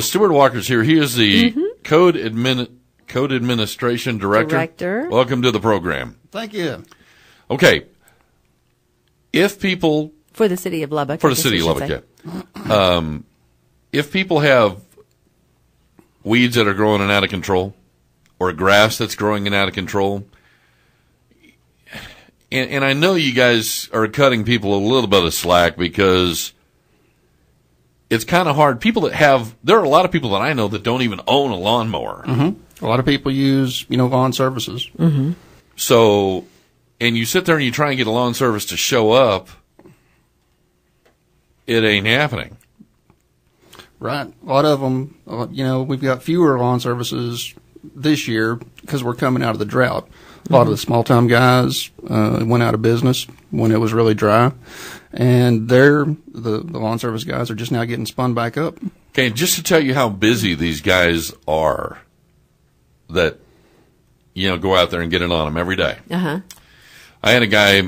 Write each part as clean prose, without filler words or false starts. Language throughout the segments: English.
Stewart Walker's here. He is the Code Administration Director. Welcome to the program. Thank you. Okay. If people... For the city of Lubbock. For the city of Lubbock, yeah. If people have weeds that are growing and out of control, or grass that's growing and out of control, and I know you guys are cutting people a little bit of slack because it's kind of hard. There are a lot of people that I know that don't even own a lawnmower. Mm-hmm. A lot of people use, lawn services. Mm-hmm. So, and you sit there and you try and get a lawn service to show up, it ain't happening. Right. A lot of them, we've got fewer lawn services this year because we're coming out of the drought. A lot of the small-time guys went out of business when it was really dry, and the lawn service guys are just now getting spun back up. Okay, just to tell you how busy these guys are that, go out there and get it on them every day. Uh-huh. I had a guy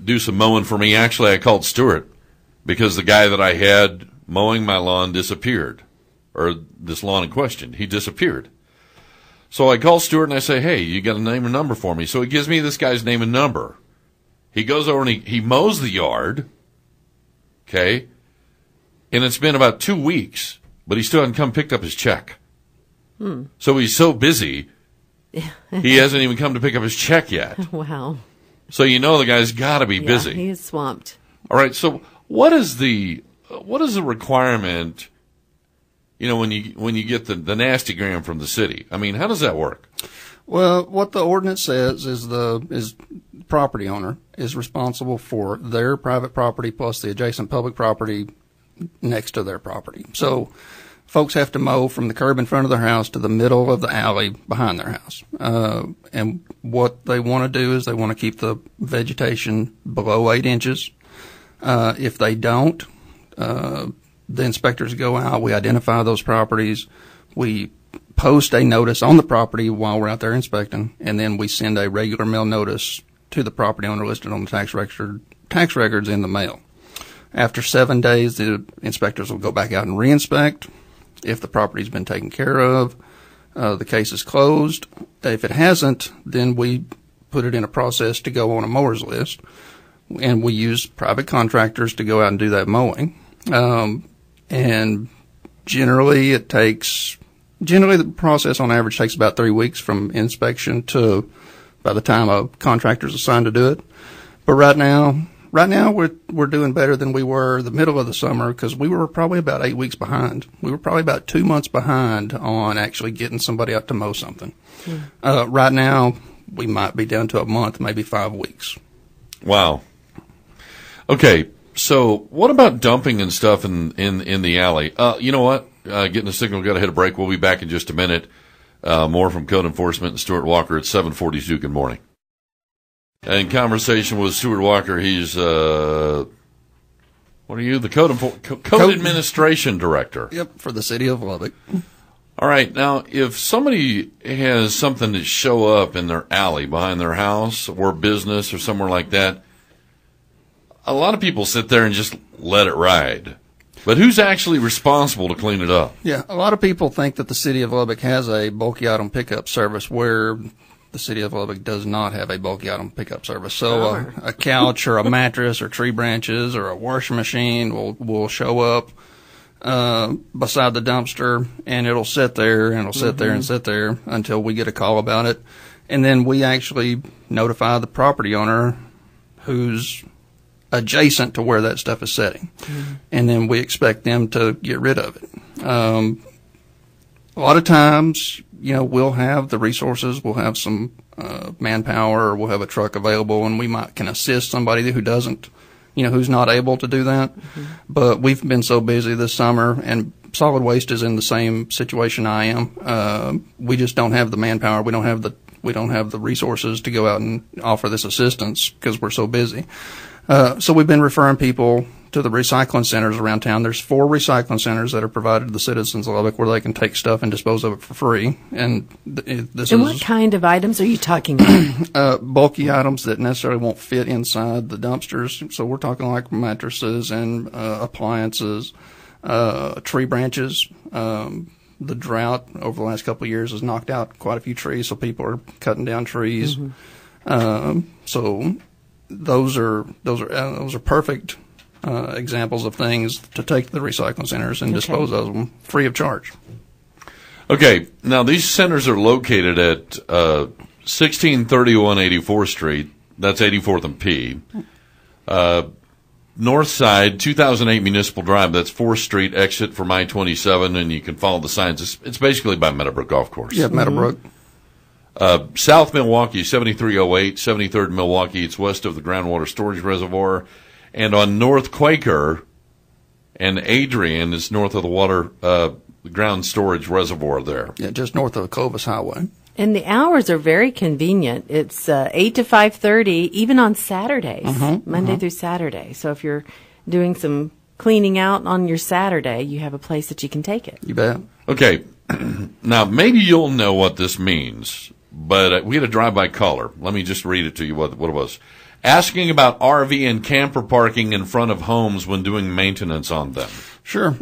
do some mowing for me. Actually, I called Stewart because the guy that I had mowing my lawn disappeared, or this lawn in question. He disappeared. So I call Stewart and I say, hey, you got a name and number for me? So he gives me this guy's name and number. He goes over and he mows the yard, okay? And it's been about 2 weeks, but he still hasn't come picked up his check. So he's so busy, he hasn't even come to pick up his check yet. Wow. So the guy's got to be busy. He is swamped. All right, so what is the requirement, when you get the nasty gram from the city? I mean, how does that work? Well, what the ordinance says is the property owner is responsible for their private property plus the adjacent public property next to their property. So folks have to mow from the curb in front of their house to the middle of the alley behind their house. And what they want to do is they want to keep the vegetation below 8 inches. If they don't, the inspectors go out, we identify those properties, we post a notice on the property while we're out there inspecting, and then we send a regular mail notice to the property owner listed on the tax records in the mail. After 7 days, the inspectors will go back out and reinspect. If the property's been taken care of, the case is closed. If it hasn't, then we put it in a process to go on a mowers list, and we use private contractors to go out and do that mowing. And generally the process on average takes about 3 weeks from inspection to by the time a contractor's assigned to do it. But right now we're doing better than we were the middle of the summer because we were probably about 8 weeks behind. We were probably about 2 months behind on actually getting somebody out to mow something. Right now we might be down to a month, maybe 5 weeks. Wow. Okay. So what about dumping and stuff in the alley? You know what? Getting a signal, got to hit a break. We'll be back in just a minute. More from Code Enforcement and Stewart Walker at 7:42. Good morning. In conversation with Stewart Walker, he's, what are you? The Code Administration Director. Yep, for the city of Lubbock. All right. Now, if somebody has something to show up in their alley behind their house or business or somewhere like that, a lot of people sit there and just let it ride. But who's actually responsible to clean it up? Yeah, a lot of people think that the city of Lubbock has a bulky item pickup service where the city of Lubbock does not have a bulky item pickup service. So a couch or a mattress or tree branches or a washing machine will show up beside the dumpster, and it'll sit there and it'll sit there and sit there until we get a call about it. And then we actually notify the property owner who's adjacent to where that stuff is sitting. And then we expect them to get rid of it. A lot of times, we'll have the resources, we'll have some manpower, or we'll have a truck available, and we can assist somebody who doesn't, who's not able to do that. But we've been so busy this summer, and solid waste is in the same situation I am. We just don't have the manpower. We don't have the resources to go out and offer this assistance because we're so busy. So we've been referring people to the recycling centers around town. There's 4 recycling centers that are provided to the citizens of Lubbock where they can take stuff and dispose of it for free. And what kind of items are you talking about? Bulky items that necessarily won't fit inside the dumpsters. So we're talking like mattresses and appliances, tree branches. The drought over the last couple of years has knocked out quite a few trees, so people are cutting down trees. So those are perfect examples of things to take to the recycling centers and dispose of them free of charge. Okay, now these centers are located at 1631 84th Street. That's 84th and P. North side, 2008 Municipal Drive. That's 4th Street exit from I-27, and you can follow the signs. It's basically by Meadowbrook Golf Course. Yeah, Meadowbrook. South Milwaukee, 7308, 73rd Milwaukee. It's west of the groundwater storage reservoir. And on North Quaker and Adrian is north of the water, ground storage reservoir there. Yeah, just north of the Clovis Highway. And the hours are very convenient. It's 8 to 5:30, even on Saturdays, Monday through Saturday. So if you're doing some cleaning out on your Saturday, you have a place that you can take it. You bet. Okay, now maybe you'll know what this means, but we had a drive-by caller. Let me just read it to you what it was. Asking about RV and camper parking in front of homes when doing maintenance on them. Sure.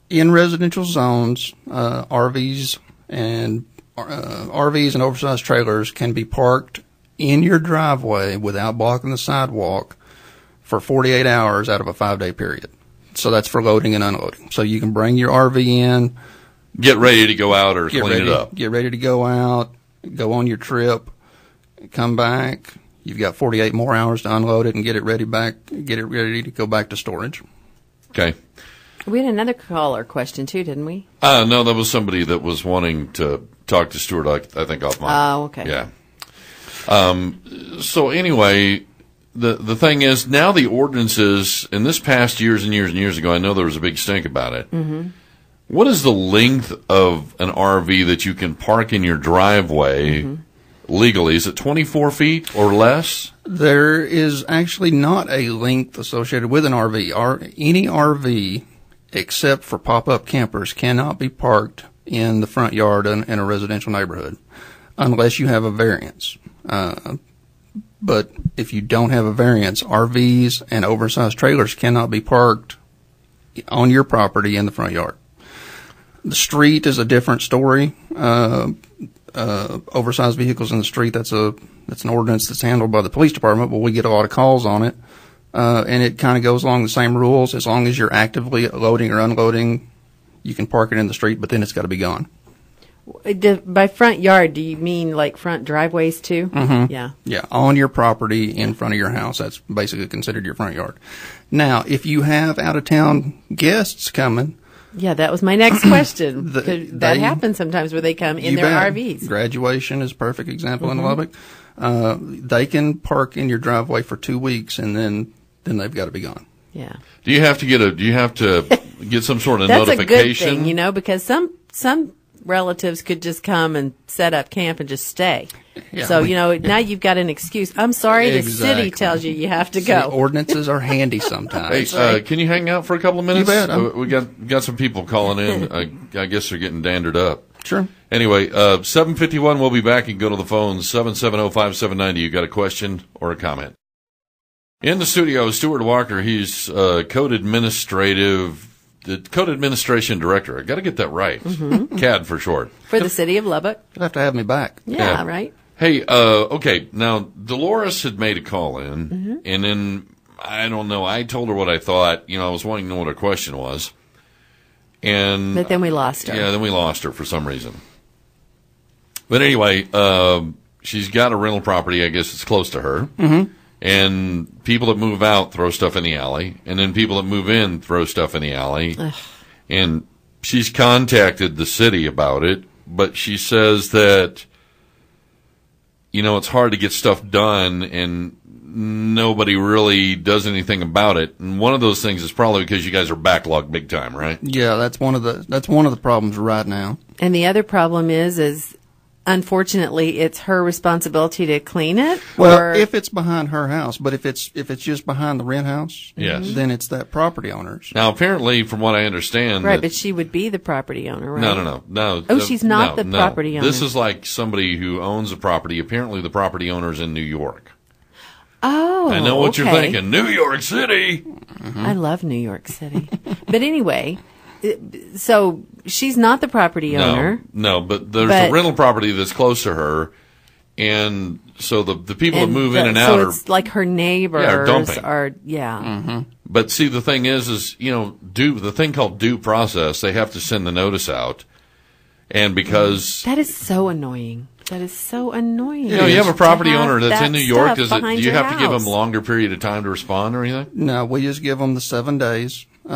In residential zones, RVs and oversized trailers can be parked in your driveway without blocking the sidewalk for 48 hours out of a 5-day period. So that's for loading and unloading. So you can bring your RV in, get ready to go out or clean it up. Get ready to go out, go on your trip, come back. You've got 48 more hours to unload it and get it ready to go back to storage. Okay. We had another caller question too, didn't we? No, that was somebody that was wanting to talk to Stewart, I think, offline. Oh, okay. Yeah. So anyway, the thing is, now the ordinances, in this past years and years and years ago, I know there was a big stink about it. What is the length of an RV that you can park in your driveway legally? Is it 24 feet or less? There is actually not a length associated with an RV. Any RV, except for pop-up campers, cannot be parked in the front yard in a residential neighborhood unless you have a variance. But if you don't have a variance, RVs and oversized trailers cannot be parked on your property in the front yard. The street is a different story. Oversized vehicles in the street, that's an ordinance that's handled by the police department, but we get a lot of calls on it. And it kind of goes along the same rules. As long as you're actively loading or unloading, you can park it in the street, but then it's got to be gone. By front yard, do you mean like front driveways too? Yeah. Yeah, on your property in front of your house. That's basically considered your front yard. Now, if you have out-of-town guests coming. Yeah, that was my next question. That happens sometimes where they come in their RVs. Graduation is a perfect example in Lubbock. They can park in your driveway for 2 weeks, and then they've got to be gone. Yeah. Do you have to get some sort of That's notification? That's a good thing, because some relatives could just come and set up camp and just stay. Yeah. So, now you've got an excuse. I'm sorry, the city tells you have to go. Ordinances are handy sometimes. Hey, can you hang out for a couple of minutes? You bet. We got some people calling in. I guess they're getting dandered up. Sure. Anyway, 7:51, we'll be back and go to the phone, 770-5790. You got a question or a comment? In the studio, Stewart Walker. He's Code Administration Director. I got to get that right. CAD for short. For the city of Lubbock. You'll have to have me back. Yeah. Right. Hey, okay. Now, Dolores had made a call in, and then, I don't know, I told her what I thought. I was wanting to know what her question was. But then we lost her. Yeah, then we lost her for some reason. But anyway, she's got a rental property. I guess it's close to her. And people that move out throw stuff in the alley. And then people that move in throw stuff in the alley. And she's contacted the city about it. But she says that, it's hard to get stuff done and nobody really does anything about it. And one of those things is probably because you guys are backlogged big time, right? Yeah, that's one of the problems right now. And the other problem is unfortunately it's her responsibility to clean it. Well, if it's behind her house, but if it's just behind the rent house, yes, then it's that property owner's. Now, apparently, from what I understand, right? But she would be the property owner, right? No. Oh, she's not the property owner. This is like somebody who owns a property. Apparently, the property owner's in New York. Oh, I know what you're okay. thinking. New York City. I love New York City. But anyway, so she's not the property owner. No, but there's a rental property that's close to her, and so the people that move in and out so are it's like her neighbors are dumping. But see, the thing is the thing called due process. They have to send the notice out, and because that is so annoying. That is so annoying. you have a property owner that's that in New York. Do behind you your have to give house. them a longer period of time to respond or anything? No, we just give them the 7 days. We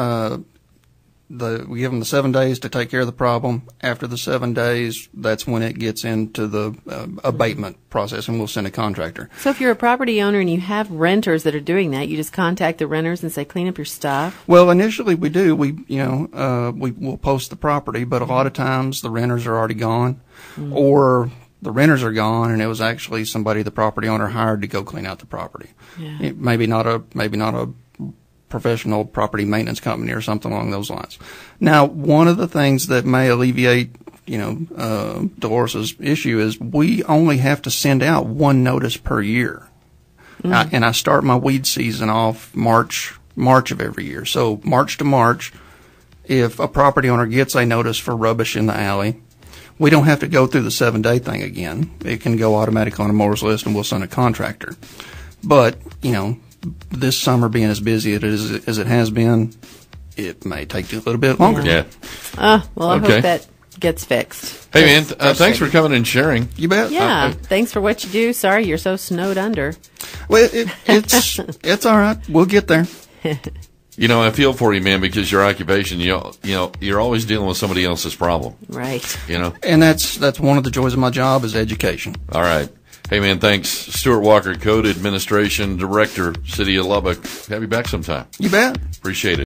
give them the 7 days to take care of the problem. After the 7 days, that's when it gets into the abatement process, and we'll send a contractor. So if you're a property owner and you have renters that are doing that, you just contact the renters and say, clean up your stuff? Well, initially we do. We will post the property, but a lot of times the renters are already gone, or the renters are gone, and it was actually somebody the property owner hired to go clean out the property. Yeah. Maybe not a professional property maintenance company or something along those lines. Now, one of the things that may alleviate, Dolores's issue is we only have to send out one notice per year. And I start my weed season off March of every year. So March to March, if a property owner gets a notice for rubbish in the alley, we don't have to go through the 7-day thing again. It can go automatically on a mowers list, and we'll send a contractor. But, this summer being as busy as it has been, it may take a little bit longer. Yeah. Well, I hope that gets fixed. Hey, man, thanks for coming and sharing. You bet. Yeah, thanks for what you do. Sorry you're so snowed under. Well, it's all right. We'll get there. I feel for you, man, because your occupation, you're always dealing with somebody else's problem. Right. And that's one of the joys of my job is education. All right. Hey, man, thanks. Stewart Walker, Code Administration Director, City of Lubbock. Have you back sometime. You bet. Appreciate it.